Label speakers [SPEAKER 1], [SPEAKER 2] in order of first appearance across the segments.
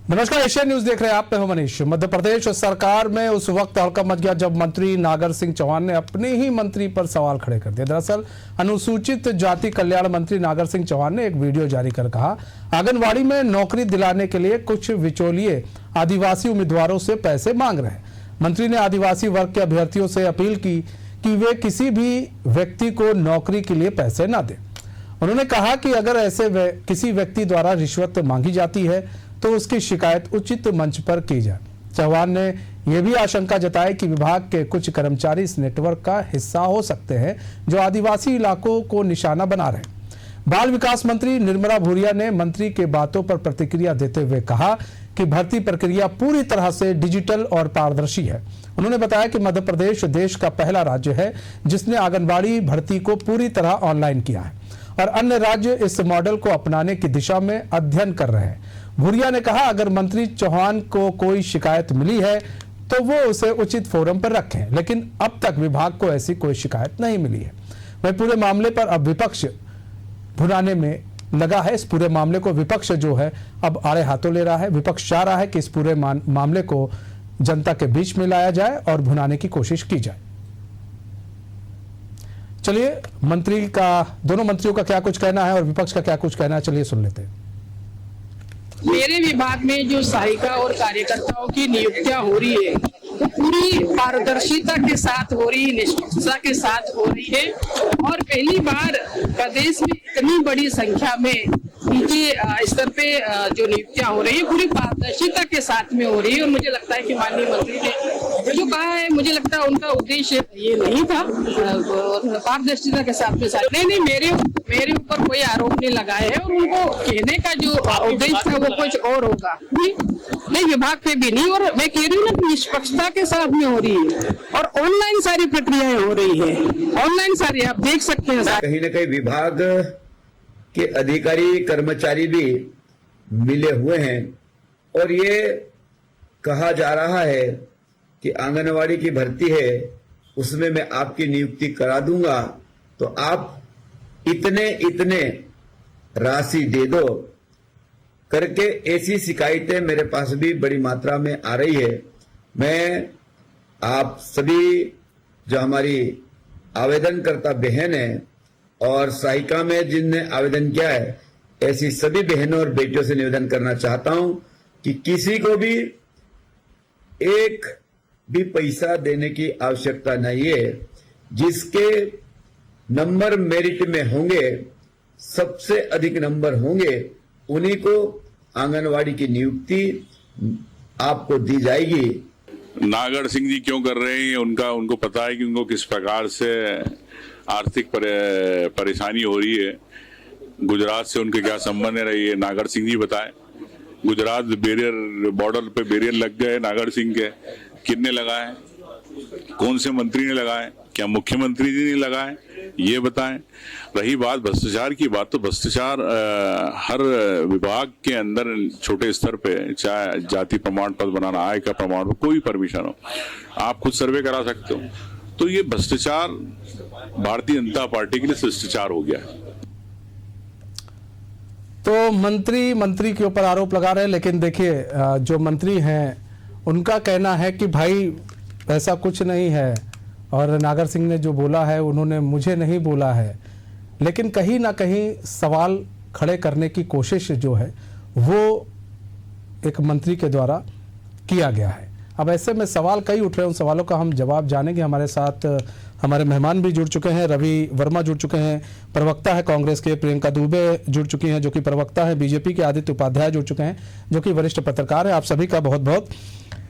[SPEAKER 1] नमस्कार, Asian news देख रहे हैं आप। मैं हूं मनीष। मध्य प्रदेश सरकार में उस वक्त हड़कंप मच गया जब मंत्री नागर सिंह चौहान ने अपने ही मंत्री पर सवाल खड़े कर दिए। दरअसल अनुसूचित जाति कल्याण मंत्री नागर सिंह चौहान ने एक वीडियो जारी कर कहा, आंगनबाड़ी में नौकरी दिलाने के लिए कुछ बिचौलिए आदिवासी उम्मीदवारों से पैसे मांग रहे हैं। मंत्री ने आदिवासी वर्ग के अभ्यर्थियों से अपील की कि वे किसी भी व्यक्ति को नौकरी के लिए पैसे न दें। उन्होंने कहा कि अगर ऐसे किसी व्यक्ति द्वारा रिश्वत मांगी जाती है तो उसकी शिकायत उचित मंच पर की जाए। चौहान ने यह भी आशंका जताई कि विभाग के कुछ कर्मचारी इस नेटवर्क का हिस्सा हो सकते हैं जो आदिवासी इलाकों को निशाना बना रहे हैं। बाल विकास मंत्री निर्मला भूरिया ने मंत्री के बातों पर प्रतिक्रिया देते हुए कहा कि भर्ती प्रक्रिया पूरी तरह से डिजिटल और पारदर्शी है। उन्होंने बताया कि मध्य प्रदेश देश का पहला राज्य है जिसने आंगनबाड़ी भर्ती को पूरी तरह ऑनलाइन किया है और अन्य राज्य इस मॉडल को अपनाने की दिशा में अध्ययन कर रहे हैं। भूरिया ने कहा, अगर मंत्री चौहान को कोई शिकायत मिली है तो वो उसे उचित फोरम पर रखें, लेकिन अब तक विभाग को ऐसी कोई शिकायत नहीं मिली है। वह पूरे मामले पर अब विपक्ष भुनाने में लगा है। इस पूरे मामले को विपक्ष जो है अब आड़े हाथों ले रहा है। विपक्ष चाह रहा है कि इस पूरे मामले को जनता के बीच में लाया जाए और भुनाने की कोशिश की जाए। चलिए दोनों मंत्रियों का क्या कुछ कहना है और विपक्ष का क्या कुछ कहना है, चलिए सुन लेते हैं।
[SPEAKER 2] मेरे विभाग में जो सहायिका और कार्यकर्ताओं की नियुक्तियां हो रही है वो पूरी पारदर्शिता के साथ हो रही है, निष्पक्षता के साथ हो रही है और पहली बार प्रदेश में इतनी बड़ी संख्या में नीचे स्तर पे जो नियुक्तियां हो रही है पूरी पारदर्शिता के साथ में हो रही है। और मुझे लगता है कि माननीय मंत्री ने जो कहा है, मुझे लगता है उनका उद्देश्य ये नहीं था पारदर्शिता के साथ में नहीं, मेरे ऊपर कोई आरोप नहीं लगाए है और उनको कहने का जो उद्देश्य था वो कुछ और होगा नहीं, विभाग पे भी नहीं। और मैं कह रही हूँ ना, निष्पक्षता के साथ में हो रही है और ऑनलाइन सारी प्रक्रियाएं हो रही है, ऑनलाइन सारी आप देख सकते हैं।
[SPEAKER 3] कहीं न कहीं विभाग के अधिकारी कर्मचारी भी मिले हुए हैं और ये कहा जा रहा है कि आंगनवाड़ी की भर्ती है उसमें मैं आपकी नियुक्ति करा दूंगा तो आप इतने राशि दे दो करके ऐसी शिकायतें मेरे पास भी बड़ी मात्रा में आ रही है। मैं आप सभी जो हमारी आवेदनकर्ता बहन है और सहायिका में जिनने आवेदन किया है, ऐसी सभी बहनों और बेटियों से निवेदन करना चाहता हूं कि किसी को भी एक भी पैसा देने की आवश्यकता नहीं है। जिसके नंबर मेरिट में होंगे, सबसे अधिक नंबर होंगे, उन्हीं को आंगनवाड़ी की नियुक्ति आपको दी जाएगी।
[SPEAKER 4] नागर सिंह जी क्यों कर रहे हैं, उनको पता है कि उनको किस प्रकार से आर्थिक परेशानी हो रही है। गुजरात से उनके क्या संबंध रही है, नागर सिंह जी बताएं। गुजरात बॉर्डर पे बैरियर लग गए नागर सिंह के, कितने लगाए, कौन से मंत्री ने लगाए, क्या मुख्यमंत्री जी ने लगाए, ये बताएं। रही बात भ्रष्टाचार की बात, तो भ्रष्टाचार हर विभाग के अंदर छोटे स्तर पे, चाहे जाति प्रमाण पत्र बनाना, आय का प्रमाण, कोई परमिशन हो, आप खुद सर्वे करा सकते हो। तो ये भ्रष्टाचार भारतीय जनता पार्टी के लिए शिष्टाचार हो गया है।
[SPEAKER 1] तो मंत्री के ऊपर आरोप लगा रहे हैं, लेकिन देखिए जो मंत्री हैं उनका कहना है कि भाई ऐसा कुछ नहीं है और नागर सिंह ने जो बोला है उन्होंने मुझे नहीं बोला है। लेकिन कहीं ना कहीं सवाल खड़े करने की कोशिश जो है वो एक मंत्री के द्वारा किया गया है। अब ऐसे में सवाल कई उठ रहे हैं, उन सवालों का हम जवाब जानेंगे। हमारे साथ हमारे मेहमान भी जुड़ चुके हैं। रवि वर्मा जुड़ चुके हैं, प्रवक्ता है कांग्रेस के। प्रियंका दुबे जुड़ चुकी हैं जो कि प्रवक्ता है बीजेपी के। आदित्य उपाध्याय जुड़ चुके हैं जो कि वरिष्ठ पत्रकार है। आप सभी का बहुत बहुत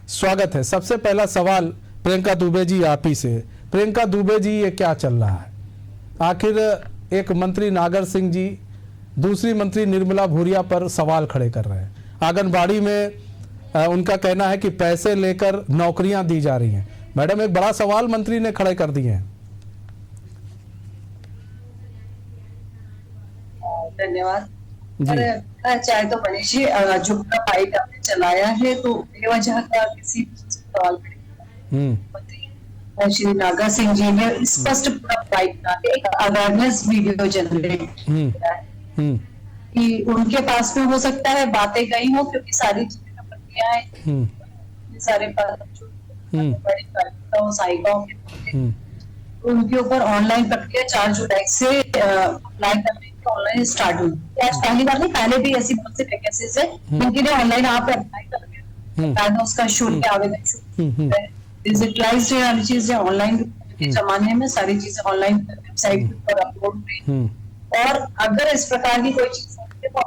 [SPEAKER 1] स्वागत है। सबसे पहला सवाल प्रियंका दुबे जी आप ही से। प्रियंका दुबे जी, ये क्या चल रहा है? आखिर एक मंत्री नागर सिंह जी दूसरी मंत्री निर्मला भूरिया पर सवाल खड़े कर रहे हैं। आंगनबाड़ी में उनका कहना है कि पैसे लेकर नौकरियां दी जा रही हैं। मैडम, एक बड़ा सवाल मंत्री ने खड़े कर दिए हैं।
[SPEAKER 5] धन्यवाद। चाहे तो मनीष जी झुकना फाइट आपने चलाया है तो बेवजह का किसी सवाल मंत्री श्री नागर सिंह जी ने स्पष्ट पूरा फाइट का एक अवेयरनेस वीडियो जनरेट किया है कि उनके पास में हो सकता है बातें गई हो, क्योंकि सारी चीजें नौकरियां हैं, इतने सारे पद जो बड़े कार्यकर्ताओं सहायिकाओं के, उनके ऊपर ऑनलाइन प्रक्रिया 4 जुलाई से अप्लाई करने की ऑनलाइन स्टार्ट हुई। आज पहली बार नहीं, पहले भी ऐसी बहुत सी वैकेंसीज है जिनके लिए ऑनलाइन आप अप्लाई करके उसका शुल्क आवेदन शुल्क डिजिटलाइज्ड है, हर चीजें ऑनलाइन के जमाने में सारी चीजें ऑनलाइन वेबसाइट पर अपलोड हुई। और अगर इस प्रकार की कोई चीज तो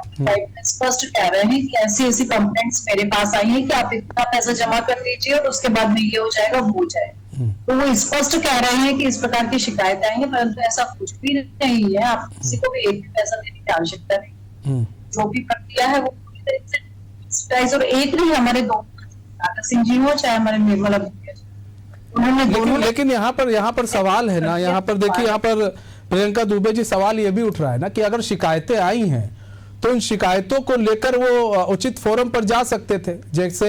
[SPEAKER 5] स्पष्ट कह रहे हैं कि ऐसी ऐसी कंप्लेंट्स मेरे पास आई है कि आप इतना पैसा जमा कर दीजिए और उसके बाद में ये हो जाएगा वो हो जाएगा। तो वो स्पष्ट कह रहे हैं कि इस प्रकार की शिकायतें आई हैं, परंतु ऐसा कुछ भी नहीं है। आप किसी को भी एक भी पैसा देने की आवश्यकता नहीं। जो भी प्रक्रिया है वो पूरी तरीके से, और एक नहीं, हमारे दो नागर सिंह जी हो चाहे हमारे निर्मला भूरिया जी, उन्होंने दोनों।
[SPEAKER 1] लेकिन यहाँ पर सवाल है ना, यहाँ पर देखिए, यहाँ पर प्रियंका दुबे जी सवाल ये भी उठ रहा है ना कि अगर शिकायतें आई हैं तो उन शिकायतों को लेकर वो उचित फोरम पर जा सकते थे, जैसे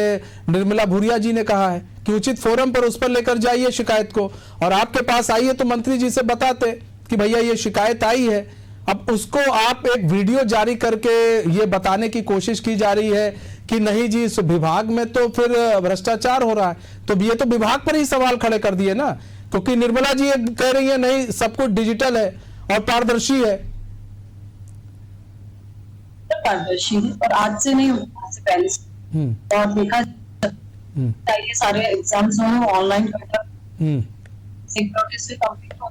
[SPEAKER 1] निर्मला भूरिया जी ने कहा है कि उचित फोरम पर उस पर लेकर जाइए शिकायत को, और आपके पास आई है तो मंत्री जी से बताते कि भैया ये शिकायत आई है। अब उसको आप एक वीडियो जारी करके ये बताने की कोशिश की जा रही है कि नहीं जी इस विभाग में तो फिर भ्रष्टाचार हो रहा है, तो ये तो विभाग पर ही सवाल खड़े कर दिए ना, क्योंकि निर्मला जी कह रही है नहीं सब कुछ डिजिटल है और पारदर्शी है।
[SPEAKER 5] पारदर्शी है और आज से नहीं, आज से पहले से। और देखा चाहिए सारे एग्जाम्स हो ऑनलाइन सिक्योरिटी से कंप्लीट हो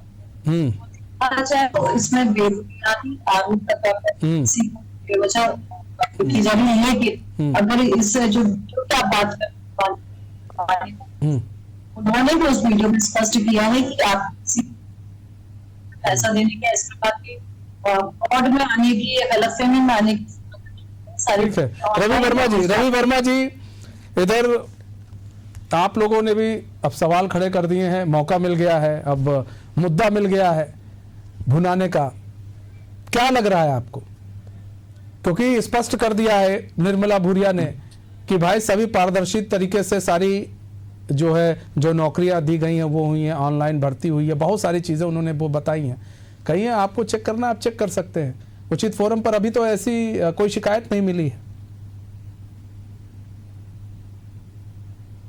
[SPEAKER 5] चाहे तो इसमें बेबुनियादी आरोप किसी को बेवजह की जा रही है कि अगर इस जो क्या बात उन्होंने भी उस वीडियो में स्पष्ट किया है कि आप पैसा देने के इस प्रकार की फ्रॉड में आने की या गलतफहमी में आने की सारी।
[SPEAKER 1] रवि वर्मा जी इधर आप लोगों ने भी अब सवाल खड़े कर दिए हैं, मौका मिल गया है, अब मुद्दा मिल गया है भुनाने का, क्या लग रहा है आपको? क्योंकि स्पष्ट कर दिया है निर्मला भूरिया ने कि भाई सभी पारदर्शी तरीके से सारी जो नौकरियां दी गई हैं वो हुई हैं, ऑनलाइन भर्ती हुई है, बहुत सारी चीजें उन्होंने वो बताई हैं। कहीं आपको चेक करना आप चेक कर सकते हैं उचित फोरम पर। अभी तो ऐसी कोई शिकायत नहीं मिली है।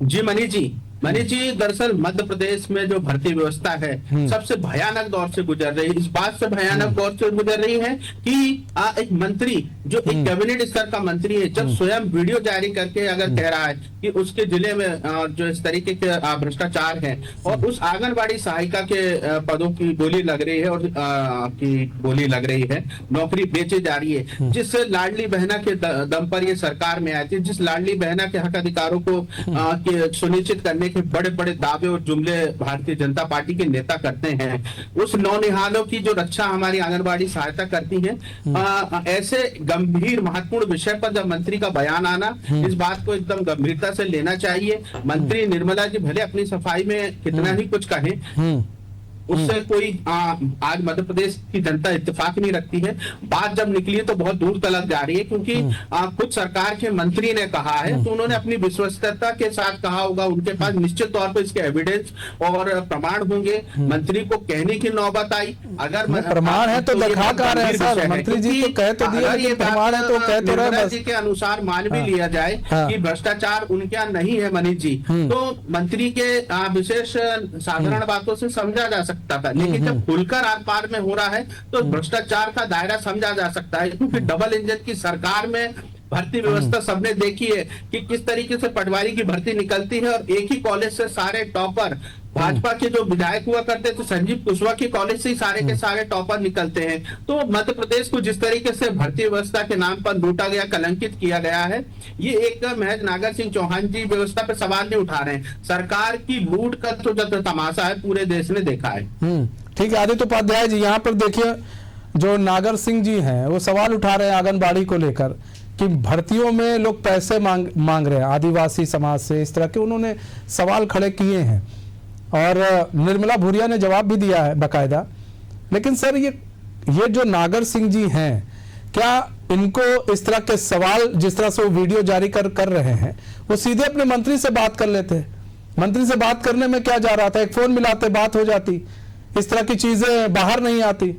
[SPEAKER 6] जी मनीष जी दरअसल मध्य प्रदेश में जो भर्ती व्यवस्था है सबसे भयानक दौर से गुजर रही है। इस बात से भयानक दौर से गुजर रही है कि एक मंत्री जो एक कैबिनेट स्तर का मंत्री है, जब स्वयं वीडियो जारी करके अगर कह रहा है कि उसके जिले में जो इस तरीके के भ्रष्टाचार है और उस आंगनबाड़ी सहायिका के पदों की बोली लग रही है और नौकरी बेची जा रही है, जिस लाडली बहना के दम पर ये सरकार में आई थी, जिस लाडली बहना के हक अधिकारों को सुनिश्चित करने के बड़े बड़े दावे और जुमले भारतीय जनता पार्टी के नेता करते हैं, उस नौनिहालों की जो रक्षा हमारी आंगनबाड़ी सहायता करती है, ऐसे गंभीर महत्वपूर्ण विषय पर जब मंत्री का बयान आना, इस बात को एकदम गंभीरता से लेना चाहिए। मंत्री निर्मला जी भले अपनी सफाई में कितना ही कुछ कहें, उससे कोई आज मध्य प्रदेश की जनता इत्तेफाक नहीं रखती है। बात जब निकली है तो बहुत दूर तक जा रही है, क्योंकि खुद सरकार के मंत्री ने कहा है तो उन्होंने अपनी विश्वसनीयता के साथ कहा होगा, उनके पास निश्चित तौर पर इसके एविडेंस और प्रमाण होंगे। मंत्री को कहने की नौबत आई, अगर
[SPEAKER 1] प्रमाण है तो दिखा कर रहे हैं सर, मंत्री जी तो कह तो दिए, ये प्रमाण है तो कह तो रहे
[SPEAKER 6] जी के अनुसार मान भी लिया जाए कि भ्रष्टाचार उनके यहाँ नहीं है मनीष जी, तो मंत्री के विशेष साधारण बातों से समझा जा सकता था, लेकिन जब खुलकर आर पार में हो रहा है तो भ्रष्टाचार का दायरा समझा जा सकता है। क्योंकि डबल इंजन की सरकार में भर्ती व्यवस्था सबने देखी है कि किस तरीके से पटवारी की भर्ती निकलती है और एक ही कॉलेज से सारे टॉपर, भाजपा के जो विधायक हुआ करते थे संजीव कुशवाहा के कॉलेज से ही सारे के सारे टॉपर निकलते हैं। तो मध्य प्रदेश को जिस तरीके से भर्ती व्यवस्था के नाम पर लूटा गया, कलंकित किया गया है, ये एक महज नागर सिंह चौहान जी व्यवस्था पे सवाल नहीं उठा रहे हैं, सरकार की लूट का तो जो तमाशा है पूरे देश ने देखा है।
[SPEAKER 1] ठीक है आदित्य उपाध्याय जी, यहाँ पर देखिए जो नागर सिंह जी हैं वो सवाल उठा रहे हैं आंगनबाड़ी को लेकर कि भर्तियों में लोग पैसे मांग रहे हैं आदिवासी समाज से, इस तरह के उन्होंने सवाल खड़े किए हैं और निर्मला भूरिया ने जवाब भी दिया है बाकायदा। लेकिन सर ये जो नागर सिंह जी हैं, क्या इनको इस तरह के सवाल जिस तरह से वो वीडियो जारी कर रहे हैं, वो सीधे अपने मंत्री से बात कर लेते? मंत्री से बात करने में क्या जा रहा था, एक फोन मिलाते बात हो जाती, इस तरह की चीजें बाहर नहीं आती।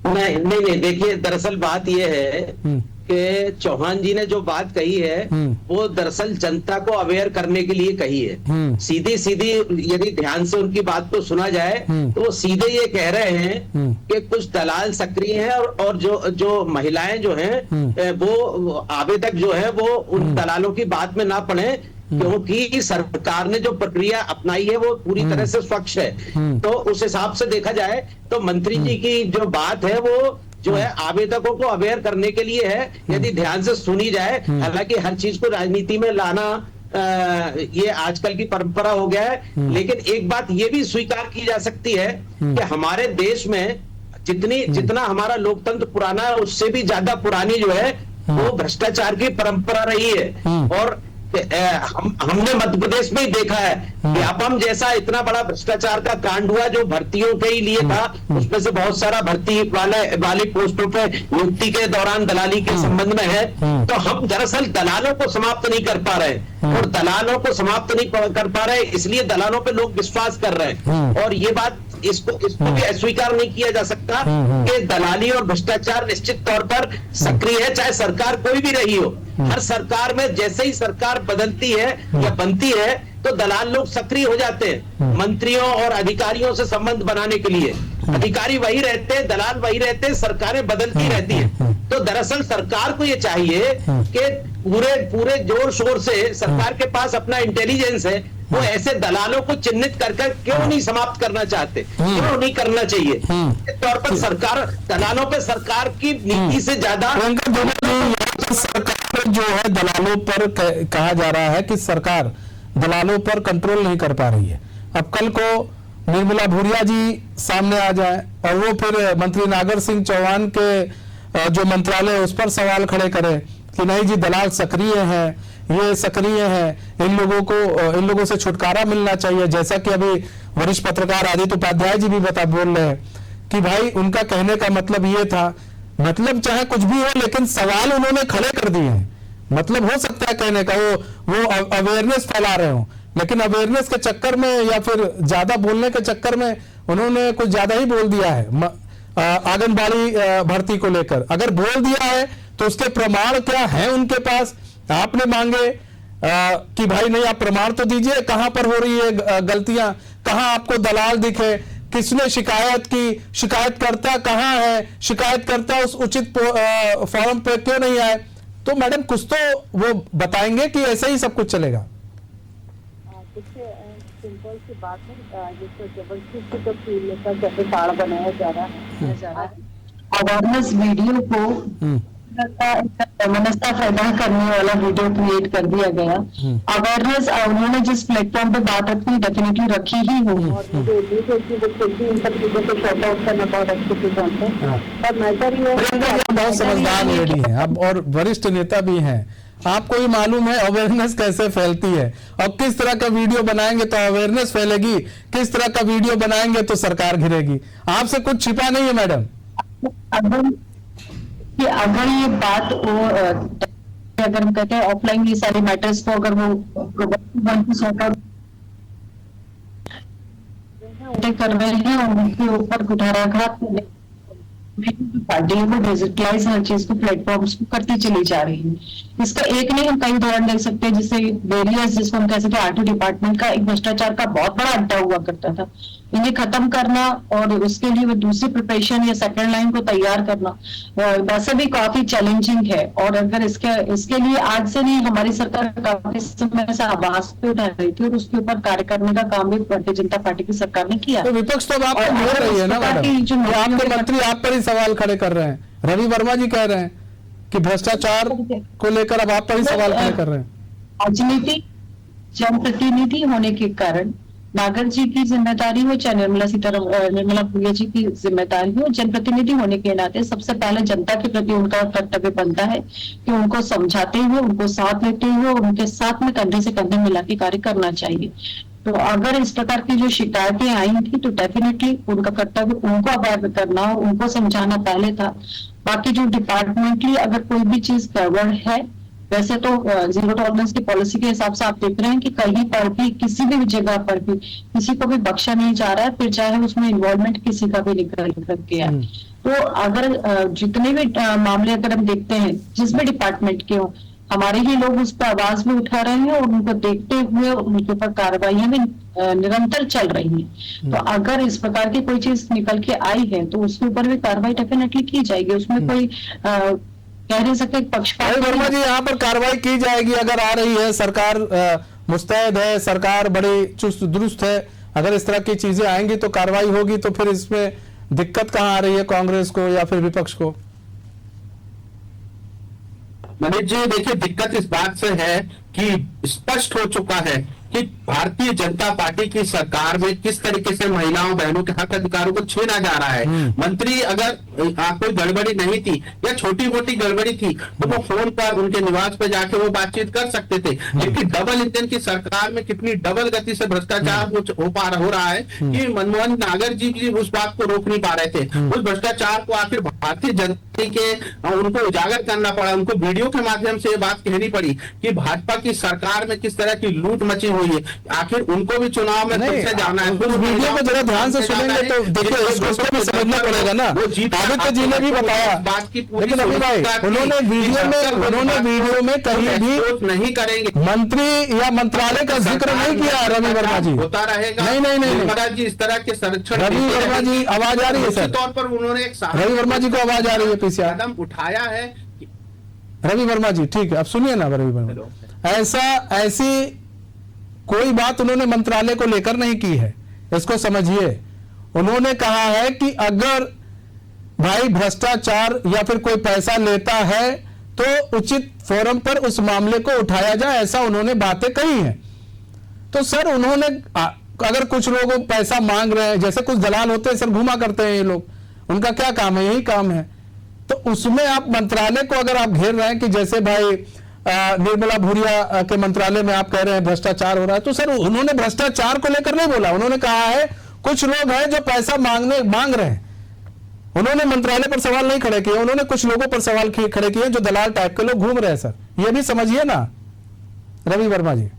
[SPEAKER 7] नहीं देखिए दरअसल बात यह है कि चौहान जी ने जो बात कही है वो दरअसल जनता को अवेयर करने के लिए कही है। सीधी सीधी यदि ध्यान से उनकी बात को सुना जाए तो वो सीधे ये कह रहे हैं कि कुछ दलाल सक्रिय हैं और जो महिलाएं जो हैं वो आवेदक जो है वो उन दलालों की बात में ना पड़े, क्योंकि सरकार ने जो प्रक्रिया अपनाई है वो पूरी तरह से स्वच्छ है। तो उस हिसाब से देखा जाए तो मंत्री जी की जो बात है वो जो है आवेदकों को अवेयर करने के लिए है, यदि ध्यान से सुनी जाए। हालांकि हर चीज को राजनीति में लाना ये आजकल की परंपरा हो गया है, लेकिन एक बात ये भी स्वीकार की जा सकती है कि हमारे देश में जितना हमारा लोकतंत्र पुराना है उससे भी ज्यादा पुरानी जो है वो भ्रष्टाचार की परंपरा रही है। और हमने मध्य प्रदेश में ही देखा है व्यापम जैसा इतना बड़ा भ्रष्टाचार का कांड हुआ जो भर्तियों के ही लिए था, उसमें से बहुत सारा भर्ती वाली पोस्टों पे नियुक्ति के दौरान दलाली के संबंध में है। तो हम दरअसल दलालों को समाप्त नहीं कर पा रहे, और दलालों को समाप्त नहीं कर पा रहे इसलिए दलालों पे लोग विश्वास कर रहे हैं। और ये बात इसको भी अस्वीकार नहीं किया जा सकता कि दलाली और भ्रष्टाचार निश्चित तौर पर सक्रिय है, चाहे सरकार कोई भी रही हो। हर सरकार में जैसे ही सरकार बदलती है या बनती है तो दलाल लोग सक्रिय हो जाते हैं मंत्रियों और अधिकारियों से संबंध बनाने के लिए। अधिकारी वही रहते हैं, दलाल वही रहते हैं, सरकारें बदलती रहती हैं। तो दरअसल सरकार को ये चाहिए कि पूरे जोर शोर से सरकार के पास अपना इंटेलिजेंस है, वो ऐसे दलालों को चिन्हित कर क्यों नहीं समाप्त करना चाहते, क्यों नहीं करना चाहिए। इस तौर पर सरकार दलालों पे सरकार की नीति से ज्यादा
[SPEAKER 1] सरकार जो है दलालों पर कहा जा रहा है कि सरकार दलालों पर कंट्रोल नहीं कर पा रही है। अब कल को निर्मला भूरिया जी सामने आ जाए और वो फिर मंत्री नागर सिंह चौहान के जो मंत्रालय उस पर सवाल खड़े करें कि नहीं जी दलाल सक्रिय हैं, ये सक्रिय हैं, इन लोगों से छुटकारा मिलना चाहिए। जैसा कि अभी वरिष्ठ पत्रकार आदित्य उपाध्याय जी भी बोल रहे हैं कि भाई उनका कहने का मतलब ये था, मतलब चाहे कुछ भी हो लेकिन सवाल उन्होंने खड़े कर दिए हैं। मतलब हो सकता है कहने का वो अवेयरनेस फैला रहे हो, लेकिन अवेयरनेस के चक्कर में या फिर ज्यादा बोलने के चक्कर में उन्होंने कुछ ज्यादा ही बोल दिया है आंगनबाड़ी भर्ती को लेकर। अगर बोल दिया है तो उसके प्रमाण क्या है उनके पास? आपने मांगे कि भाई नहीं आप प्रमाण तो दीजिए, कहां पर हो रही है गलतियां, कहां आपको दलाल दिखे, किसने शिकायत की, शिकायतकर्ता कहां है, शिकायतकर्ता उस उचित फॉर्म पे क्यों नहीं आए? तो मैडम कुछ तो वो बताएंगे कि ऐसे ही सब कुछ चलेगा?
[SPEAKER 8] सिंपल सी बात है, जिसको जबरदस्ती तो फील का जैसे ताड़ बनाया जा रहा है। अवेयरनेस वीडियो को मनस्ता पैदा करने वाला वीडियो क्रिएट कर दिया गया। अवेयरनेस उन्होंने जिस प्लेटफॉर्म पे बात रखी डेफिनेटली रखी ही होगी, और मुझे उम्मीद है कि वो खुद भी इन सब चीजों को शॉर्ट आउट करना बहुत अच्छे से जानते हैं। और मैटर ये
[SPEAKER 1] बहुत समझदार लेडी हैं अब और वरिष्ठ नेता भी हैं। आपको ही मालूम है अवेयरनेस कैसे फैलती है और किस तरह का वीडियो बनाएंगे तो अवेयरनेस फैलेगी, किस तरह का वीडियो बनाएंगे तो सरकार घिरेगी। आपसे कुछ छिपा नहीं है मैडम।
[SPEAKER 8] अगर ये बात अगर हम कहते हैं ऑफलाइन ये सारे मैटर्स को अगर वो कर रहे हैं और उनके ऊपर कुठाराघात पार्टी को डिजिटलाइज हर चीज को प्लेटफॉर्म्स को करती चली जा रही है। इसका एक नहीं हम कई उदाहरण देख सकते हैं, जिससे वेरियस जिसको हम कह सकते हैं आरटी डिपार्टमेंट का एक भ्रष्टाचार का बहुत बड़ा अड्डा हुआ करता था, इन्हें खत्म करना और उसके लिए वो दूसरी प्रिपरेशन या सेकंड लाइन को तैयार करना वैसे भी काफी चैलेंजिंग है। और अगर इसके लिए आज से नहीं हमारी सरकार काफी समय से आवाज पे उठा रही थी और उसके ऊपर कार्य करने का काम भी भारतीय जनता पार्टी की सरकार ने किया।
[SPEAKER 1] तो विपक्ष तो आप बोल रही है ना मैडम, आपके मंत्री आप पर ही सवाल खड़े कर रहे हैं। रवि वर्मा जी कह रहे हैं कि भ्रष्टाचार को लेकर अब आप पर ही सवाल खड़े कर रहे हैं।
[SPEAKER 8] राजनीति जनप्रतिनिधि होने के कारण नागर जी की जिम्मेदारी हो चाहे निर्मला भूरिया जी की जिम्मेदारी हो, जनप्रतिनिधि होने के नाते सबसे पहले जनता के प्रति उनका कर्तव्य बनता है कि उनको समझाते हुए, उनको साथ लेते हुए, उनके साथ में कंधे से कंधे मिला के कार्य करना चाहिए। तो अगर इस प्रकार की जो शिकायतें आई थी तो डेफिनेटली उनका कर्तव्य उनको अवगत करना और उनको समझाना पहले था। बाकी जो डिपार्टमेंटली अगर कोई भी चीज गड़बड़ है वैसे तो जीरो टॉलरेंस की पॉलिसी के हिसाब से आप देख रहे हैं कि कहीं पर भी किसी भी जगह पर भी किसी को भी बख्शा नहीं जा रहा है, फिर चाहे उसमें इन्वॉल्वमेंट किसी का भी निकल गया। तो अगर जितने भी मामले अगर हम देखते हैं जिस भी डिपार्टमेंट के हो, हमारे ही लोग उस पर आवाज भी उठा रहे हैं और उनको देखते हुए उनके ऊपर कार्रवाइयां भी निरंतर चल रही हैं। तो अगर इस प्रकार की कोई चीज निकल के आई है तो उसके ऊपर भी कार्रवाई डेफिनेटली की जाएगी। उसमें कोई कह नहीं सकते पक्षपात।
[SPEAKER 1] वर्मा जी, यहाँ पर कार्रवाई की जाएगी अगर आ रही है, सरकार मुस्तैद है, सरकार बड़ी चुस्त दुरुस्त है, अगर इस तरह की चीजें आएंगी तो कार्रवाई होगी, तो फिर इसमें दिक्कत कहाँ आ रही है कांग्रेस को या फिर विपक्ष को?
[SPEAKER 6] मनीष जी देखिए, दिक्कत इस बात से है कि स्पष्ट हो चुका है कि भारतीय जनता पार्टी की सरकार में किस तरीके से महिलाओं बहनों के हक अधिकारों को छीना जा रहा है। मंत्री अगर कोई गड़बड़ी नहीं थी या छोटी मोटी गड़बड़ी थी तो वो फोन पर उनके निवास पर जाके वो बातचीत कर सकते थे, लेकिन डबल इंजन की सरकार में कितनी डबल गति से भ्रष्टाचार हो रहा है कि मनमोहन नागर जी उस बात को रोक नहीं पा रहे थे। उस भ्रष्टाचार को आखिर भारतीय जनता के उनको उजागर करना पड़ा, उनको वीडियो के माध्यम से ये बात कहनी पड़ी कि भाजपा की सरकार में किस तरह की लूट मची हुई है। आखिर उनको भी चुनाव में फिर से जाना है।
[SPEAKER 1] उस वीडियो को जरा ध्यान से सुनेंगे तो देखिए इसको भी समझना पड़ेगा ना। आदित्य जी ने भी बताया, लेकिन अभी भाई उन्होंने वीडियो में कहीं भी
[SPEAKER 6] नहीं करेंगे,
[SPEAKER 1] मंत्री या मंत्रालय का जिक्र नहीं किया। रवि वर्मा जी
[SPEAKER 6] होता रहेगा।
[SPEAKER 1] नहीं
[SPEAKER 6] जी इस तरह के संरक्षण,
[SPEAKER 1] रवि वर्मा जी आवाज आ रही है सर,
[SPEAKER 6] तौर पर उन्होंने एक
[SPEAKER 1] रवि वर्मा जी को आवाज आ रही है पीछे,
[SPEAKER 6] कदम उठाया है।
[SPEAKER 1] रवि वर्मा जी ठीक है, अब सुनिए ना रवि वर्मा, ऐसी कोई बात उन्होंने मंत्रालय को लेकर नहीं की है, इसको समझिए। उन्होंने कहा है कि अगर भाई भ्रष्टाचार या फिर कोई पैसा लेता है तो उचित फोरम पर उस मामले को उठाया जाए, ऐसा उन्होंने बातें कही हैं। तो सर उन्होंने अगर कुछ लोग पैसा मांग रहे हैं, जैसे कुछ दलाल होते हैं सर, घुमा करते हैं ये लोग, उनका क्या काम है, यही काम है, तो उसमें आप मंत्रालय को अगर आप घेर रहे हैं कि जैसे भाई निर्मला भूरिया के मंत्रालय में आप कह रहे हैं भ्रष्टाचार हो रहा है, तो सर उन्होंने भ्रष्टाचार को लेकर नहीं बोला, उन्होंने कहा है कुछ लोग हैं जो पैसा मांग रहे हैं। उन्होंने मंत्रालय पर सवाल नहीं खड़े किए, उन्होंने कुछ लोगों पर सवाल खड़े किए जो दलाल टाइप के लोग घूम रहे हैं। सर ये भी समझिए ना रवि वर्मा जी।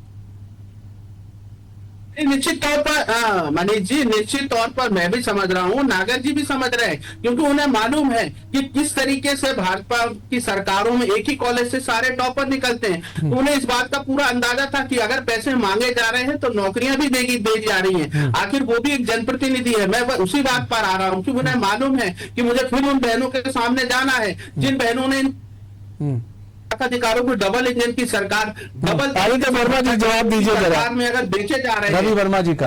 [SPEAKER 6] निश्चित तौर पर मनीष जी, निश्चित तौर पर मैं भी समझ रहा हूँ, नागर जी भी समझ रहे हैं, क्योंकि उन्हें मालूम है कि किस तरीके से भाजपा की सरकारों में एक ही कॉलेज से सारे टॉपर निकलते हैं। उन्हें इस बात का पूरा अंदाजा था कि अगर पैसे मांगे जा रहे हैं तो नौकरियां भी दी जा रही हैं। आखिर वो भी एक जनप्रतिनिधि है। मैं उसी बात पर आ रहा हूँ कि उन्हें मालूम है कि मुझे फिर उन बहनों के सामने जाना है जिन बहनों ने अधिकारों को डबल इंजन की सरकार,
[SPEAKER 1] आदित्य वर्मा जी जवाब दीजिए जरा
[SPEAKER 6] में अगर बेचे जा रहे हैं
[SPEAKER 1] रवि वर्मा जी का।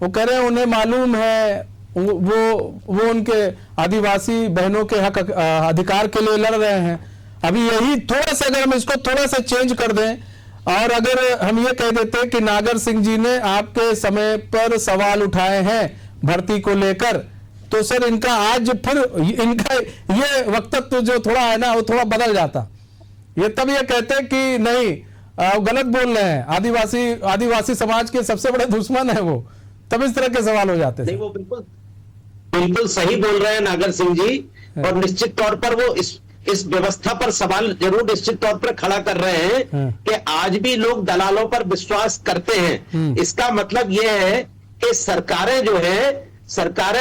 [SPEAKER 1] वो कह रहे हैं उन्हें मालूम है, वो उनके आदिवासी बहनों के हक अधिकार के लिए लड़ रहे हैं। अभी यही थोड़ा सा अगर हम इसको थोड़ा सा चेंज कर दें और अगर हम ये कह देते हैं कि नागर सिंह जी ने आपके समय पर सवाल उठाए हैं भर्ती को लेकर, तो सर इनका आज फिर इनका ये वक्तव्य जो थोड़ा है ना वो थोड़ा बदल जाता। ये तब ये कहते हैं कि नहीं गलत बोल रहे हैं, आदिवासी समाज के सबसे बड़े दुश्मन है वो, तब इस तरह के सवाल हो जाते हैं।
[SPEAKER 7] नहीं, वो बिल्कुल सही बोल रहे हैं नागर सिंह जी, और निश्चित तौर पर वो इस व्यवस्था पर सवाल जरूर निश्चित तौर पर खड़ा कर रहे हैं कि आज भी लोग दलालों पर विश्वास करते हैं। इसका मतलब यह है कि सरकारें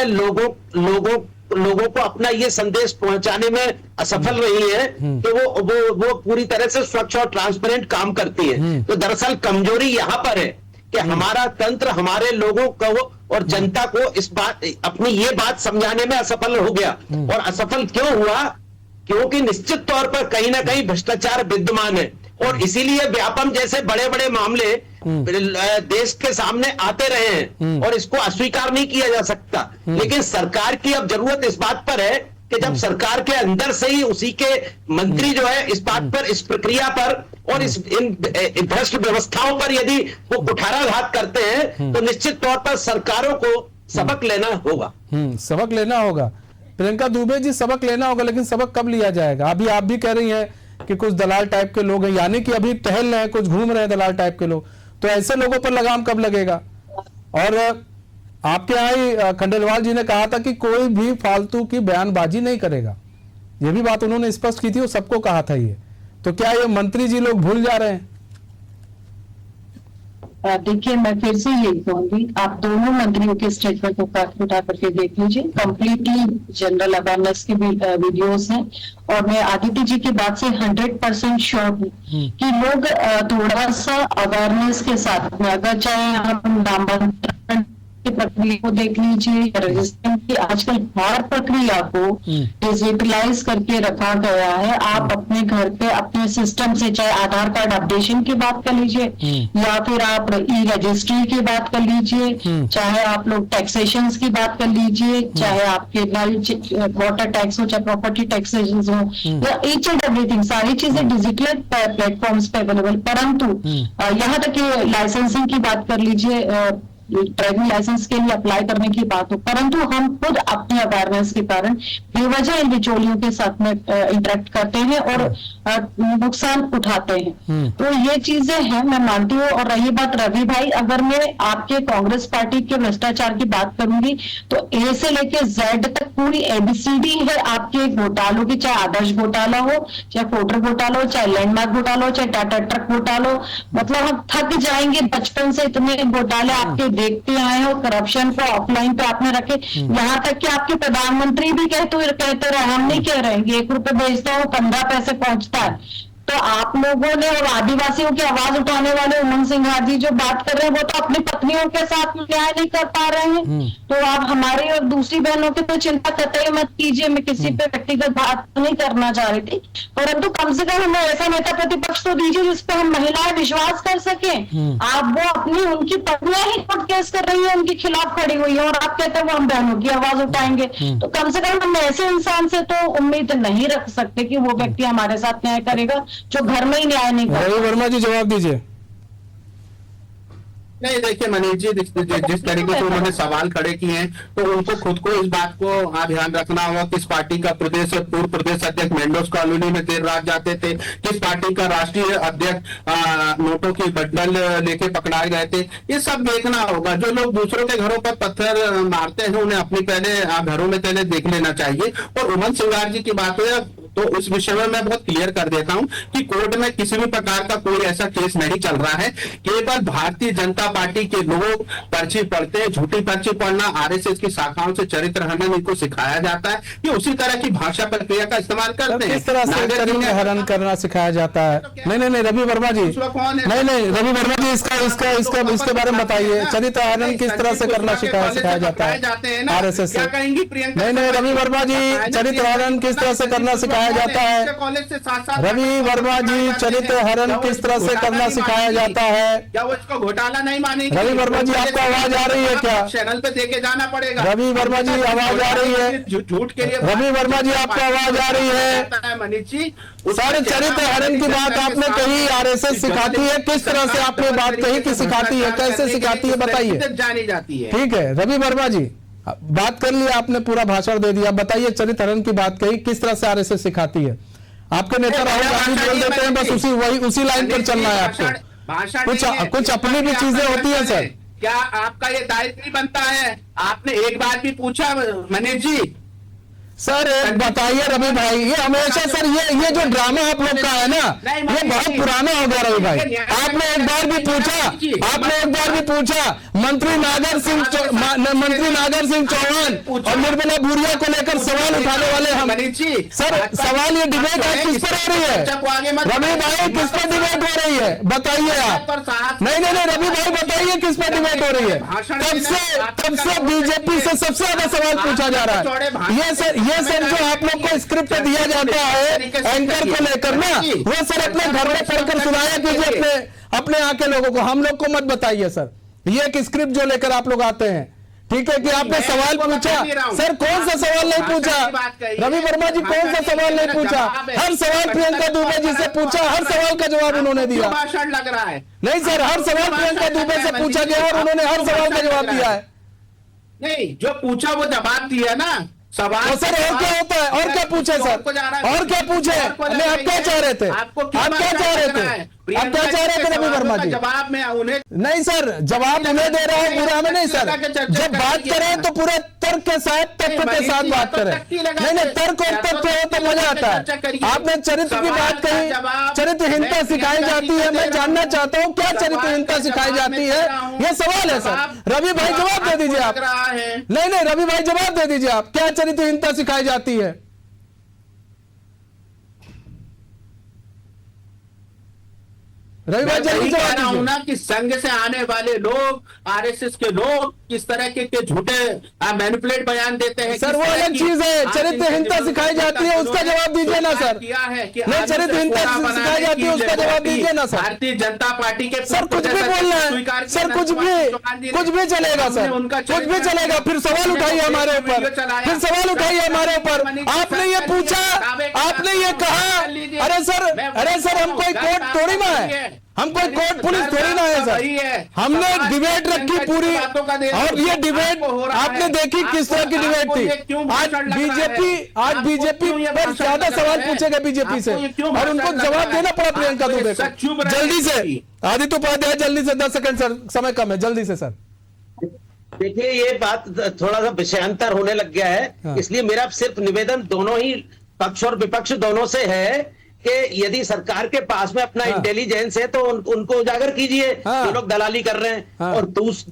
[SPEAKER 7] लोगों को अपना ये संदेश पहुंचाने में असफल रही है कि वो पूरी तरह से स्वच्छ और ट्रांसपेरेंट काम करती है। तो दरअसल कमजोरी यहां पर है कि हमारा तंत्र हमारे लोगों को और जनता को अपनी ये बात समझाने में असफल हो गया। और असफल क्यों हुआ? क्योंकि निश्चित तौर पर कहीं ना कहीं भ्रष्टाचार विद्यमान है, और इसीलिए व्यापम जैसे बड़े बड़े मामले देश के सामने आते रहे हैं और इसको अस्वीकार नहीं किया जा सकता। लेकिन सरकार की अब जरूरत इस बात पर है कि जब सरकार के अंदर से ही उसी के मंत्री जो है इस बात पर, इस प्रक्रिया पर और इन भ्रष्ट व्यवस्थाओं पर यदि वो कुठाराघात करते हैं तो निश्चित तौर पर सरकारों को सबक लेना होगा।
[SPEAKER 1] सबक लेना होगा। प्रियंका दुबे जी, सबक लेना होगा, लेकिन सबक कब लिया जाएगा? अभी आप भी कह रही हैं कि कुछ दलाल टाइप के लोग हैं, यानी कि अभी टहल रहे हैं, कुछ घूम रहे हैं दलाल टाइप के लोग, तो ऐसे लोगों पर लगाम कब लगेगा? और आपके यहाँ ही खंडेलवाल जी ने कहा था कि कोई भी फालतू की बयानबाजी नहीं करेगा, ये भी बात उन्होंने स्पष्ट की थी और सबको कहा था ये। तो क्या ये मंत्री जी लोग भूल जा रहे हैं?
[SPEAKER 8] देखिए, मैं फिर से यही कहूंगी, आप दोनों मंत्रियों के स्टेटमेंट को उठा करके देख लीजिए। कंप्लीटली जनरल अवेयरनेस की वीडियोस हैं और मैं आदित्य जी की बात से 100% श्योर हूँ कि लोग थोड़ा सा अवेयरनेस के साथ में, अगर चाहे हम नामांकन की प्रक्रिया को देख लीजिए, रजिस्ट्रेशन की आजकल हर प्रक्रिया को डिजिटलाइज करके रखा गया है। आप अपने घर पे अपने सिस्टम से, चाहे आधार कार्ड अपडेशन की बात कर लीजिए या फिर आप ई रजिस्ट्री की बात कर लीजिए, चाहे आप लोग टैक्सेशन की बात कर लीजिए, चाहे आपके नल वाटर टैक्स हो, चाहे प्रॉपर्टी टैक्सेशन हो, या ईच एंड एवरीथिंग, सारी चीजें डिजिटल प्लेटफॉर्म्स पे अवेलेबल। परंतु यहाँ तक कि लाइसेंसिंग की बात कर लीजिए, ड्राइविंग लाइसेंस के लिए अप्लाई करने की बात हो, परंतु हम खुद अपनी अवेयरनेस के कारण बेवजह इन बिचौलियों के साथ में इंटरेक्ट करते हैं और नुकसान उठाते हैं। तो ये चीजें हैं, मैं मानती हूँ। और रही बात रवि भाई, अगर मैं आपके कांग्रेस पार्टी के भ्रष्टाचार की बात करूंगी तो ए से लेके जेड तक पूरी एबीसीडी है आपके घोटालों की, चाहे आदर्श घोटाला हो, चाहे फोटर घोटाला हो, चाहे लैंडमार्क घोटाला हो, चाहे टाटा ट्रक घोटाला हो। मतलब हम थक जाएंगे, बचपन से इतने घोटाले आपके देखते आए हो, करप्शन को ऑफलाइन पे आपने रखे, यहाँ तक कि आपके प्रधानमंत्री भी कहते रहे, हम नहीं कह रहे हैं कि 1 रुपए भेजता हूँ 15 पैसे पहुंचता है। तो आप लोगों ने और आदिवासियों की आवाज उठाने वाले उमंग सिंघार जी जो बात कर रहे हैं, वो तो अपनी पत्नियों के साथ न्याय नहीं कर पा रहे हैं। तो आप हमारी और दूसरी बहनों की तो चिंता कतई मत कीजिए। मैं किसी पे व्यक्तिगत बात नहीं करना चाह रही थी, परंतु कम से कम हमें ऐसा नेता प्रतिपक्ष तो दीजिए जिसपे हम महिलाएं विश्वास कर सकें। आप वो अपनी, उनकी पत्नियां ही कोर्ट केस कर रही है, उनके खिलाफ खड़ी हुई है और आप कहते हैं वो हम बहनों की आवाज उठाएंगे। तो कम से कम हम ऐसे इंसान से तो उम्मीद नहीं रख सकते कि वो व्यक्ति हमारे साथ न्याय करेगा जो घर में ही न्याय नहीं कर।
[SPEAKER 1] रवि वर्मा जी जवाब दीजिए।
[SPEAKER 6] नहीं, देखिए मनीष जी, जिस तरीके से उन्होंने सवाल खड़े किए हैं, तो उनको खुद को इस बात को ध्यान रखना होगा किस पार्टी का पूर्व प्रदेश अध्यक्ष मेंडोस कॉलोनी में देर रात जाते थे, किस पार्टी का राष्ट्रीय अध्यक्ष नोटों की बंडल लेके पकड़ाए गए थे। ये सब देखना होगा। जो लोग दूसरों के घरों पर पत्थर मारते हैं, उन्हें अपनी पहले घरों में पहले देख लेना चाहिए। और उमंग सिंघार जी की बात है तो उस विषय में मैं बहुत क्लियर कर देता हूं कि कोर्ट में किसी भी प्रकार का कोई ऐसा केस नहीं चल रहा है। केवल भारतीय जनता पार्टी के लोग पर्ची पढ़ते हैं, झूठी पर्ची पढ़ना, आरएसएस की शाखाओं से चरित्र हनन इनको सिखाया जाता है। ये उसी तरह की भाषा प्रक्रिया का इस्तेमाल करते हैं।
[SPEAKER 1] किस तरह से चरित्र हनन करना सिखाया जाता है? नहीं रवि वर्मा जी, नहीं रवि वर्मा जी, इसके बारे में बताइए। चरित्र हनन किस तरह से करना सिखाया जाता है आरएसएस से? नहीं रवि वर्मा जी, चरित्र हनन किस तरह से करना सिखाया जाता है? रवि वर्मा जी, चरित्र हनन किस तरह से करना सिखाया जाता है?
[SPEAKER 6] क्या वो इसको घोटाला नहीं मानेंगे?
[SPEAKER 1] रवि वर्मा जी, आपको आवाज आ रही है क्या?
[SPEAKER 6] चैनल पे देके जाना पड़ेगा।
[SPEAKER 1] रवि वर्मा जी, आवाज आ रही है?
[SPEAKER 6] झूठ के लिए
[SPEAKER 1] रवि वर्मा जी, आपको आवाज आ रही है?
[SPEAKER 6] मनीष जी,
[SPEAKER 1] सारे चरित्र हनन की बात आपने कही, आरएसएस सिखाती है। किस तरह से आपने बात कही कि सिखाती है, कैसे सिखाती है, बताइए।
[SPEAKER 6] जानी जाती है।
[SPEAKER 1] ठीक है रवि वर्मा जी, बात कर लिया आपने, पूरा भाषण दे दिया। बताइए, चरित्र हनन की बात कही, किस तरह से आरएसएस सिखाती है? आपके नेता राहुल गांधी बोल देते हैं, बस उसी लाइन पर चलना है आपको। कुछ अपनी भी चीजें होती है सर।
[SPEAKER 6] क्या आपका ये दायित्व नहीं बनता है? आपने एक बार भी पूछा मनीष जी?
[SPEAKER 1] सर एक बताइए रवि भाई, ये हमेशा सर ये जो ड्रामा आप लोग का है ना, ये बहुत पुराना हो गया रवि भाई। आपने एक बार भी पूछा मंत्री नागर सिंह चौहान और निर्मला भूरिया को लेकर सवाल उठाने वाले हम। सर सवाल, ये डिबेट आज किस पर हो रही है रवि भाई? किस पर डिबेट हो रही है बताइए आप। नहीं रवि भाई बताइए किस पर डिबेट हो रही है? कब से बीजेपी से सबसे ज्यादा सवाल पूछा जा रहा है। ये सर जो आप लोग को स्क्रिप्ट दिया जाता है एंकर को लेकर ना, वो सर अपने घर में पढ़कर सुनाया कीजिए अपने आके लोगों को, हम लोग को मत बताइए सर। ये एक स्क्रिप्ट जो लेकर आप लोग आते हैं, ठीक है कि आपने सवाल पूछा। सर कौन सा सवाल नहीं पूछा रवि वर्मा जी? कौन सा सवाल नहीं पूछा? हर सवाल प्रियंका दुबे जी से पूछा, हर सवाल का जवाब उन्होंने दिया।
[SPEAKER 6] भाषण लग रहा है।
[SPEAKER 1] नहीं सर, हर सवाल प्रियंका दुबे से पूछा गया और उन्होंने हर सवाल का जवाब दिया है।
[SPEAKER 6] नहीं, जो पूछा वो जवाब दिया ना सवाल।
[SPEAKER 1] तो सर और क्या होता है? और क्या पूछे सर? और क्या पूछे? आप क्या चाह रहे थे? आप क्या चाह रहे थे रवि वर्मा जी?
[SPEAKER 6] जवाब में उन्हें
[SPEAKER 1] नहीं सर, जवाब उन्हें दे रहा हूं, पूरा में नहीं सर। जब बात करें तो पूरे तर्क के साथ, तथ्य के साथ बात करें। नहीं, तर्क और तथ्य हो तो मजा आता है। आपने चरित्र की बात कही, चरित्रहीनता सिखाई जाती है। मैं जानना चाहता हूं क्या चरित्रहीनता सिखाई जाती है, ये सवाल है सर। रवि भाई जवाब दे दीजिए आप। नहीं, रवि भाई जवाब दे दीजिए आप, क्या चरित्रहीनता सिखाई जाती है? रवि भाई जल्दी
[SPEAKER 6] कह
[SPEAKER 1] जवाब
[SPEAKER 6] रहा हूं
[SPEAKER 1] दीजिए।
[SPEAKER 6] ना कि संघ से आने वाले लोग, आरएसएस के लोग किस तरह के झूठे मैनिपुलेट बयान देते हैं।
[SPEAKER 1] सर वो अलग चीज है, चरित्रहीनता सिखाई जाती है, उसका जवाब दीजिए ना सर। नहीं, चरित्रहीनता सिखाई जाती है, उसका जवाब दीजिए ना सर।
[SPEAKER 6] भारतीय जनता पार्टी के
[SPEAKER 1] सर कुछ भी बोलना है सर, कुछ भी चलेगा सर, कुछ भी चलेगा। फिर सवाल उठाइए हमारे ऊपर, फिर सवाल उठाइए हमारे ऊपर। आपने ये पूछा, आपने ये कहा, अरे सर हम कोई कोर्ट थोड़ी ना है, हम कोई कोर्ट पुलिस थोड़ी ना है सर। हमने डिबेट रखी पूरी, और ये डिबेट आपने देखी किस तरह की डिबेट थी। आज बीजेपी पर ज्यादा सवाल पूछे गए बीजेपी से, और उनको जवाब देना पड़ा प्रियंका दुबे को। जल्दी से आदित्य उपाध्याय, जल्दी से 10 सेकंड सर, समय कम है, जल्दी से सर।
[SPEAKER 7] देखिए ये बात थोड़ा सा विषयांतर होने लग गया है।
[SPEAKER 1] हाँ।
[SPEAKER 7] इसलिए मेरा सिर्फ निवेदन दोनों ही पक्ष और विपक्ष दोनों से है कि यदि सरकार के पास में अपना इंटेलिजेंस है तो उनको उजागर कीजिए।
[SPEAKER 1] हाँ।
[SPEAKER 7] जो लोग दलाली कर रहे हैं।
[SPEAKER 1] हाँ।
[SPEAKER 7] और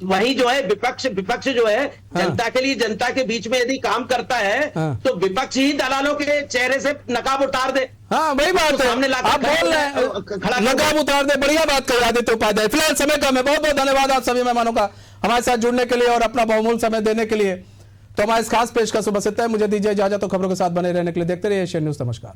[SPEAKER 7] वही जो है विपक्ष जो है जनता के लिए, जनता के बीच में यदि काम करता है तो विपक्ष ही दलालों के चेहरे से नकाब उतार दे।
[SPEAKER 1] हाँ वही बात है,
[SPEAKER 7] सामने
[SPEAKER 1] आप बोल रहे हैं नकाब उतार दे, बढ़िया बात कर आदित्य उपाध्याय। फिलहाल समय कम है, बहुत बहुत धन्यवाद आप सभी मेहमानों का हमारे साथ जुड़ने के लिए और अपना बहुमूल्य समय देने के लिए। तो हमारे इस खास पेशकश सुबह से तय, मुझे दीजिए इजाजत, तो खबरों के साथ बने रहने के लिए देखते रहिए एशियन न्यूज। नमस्कार।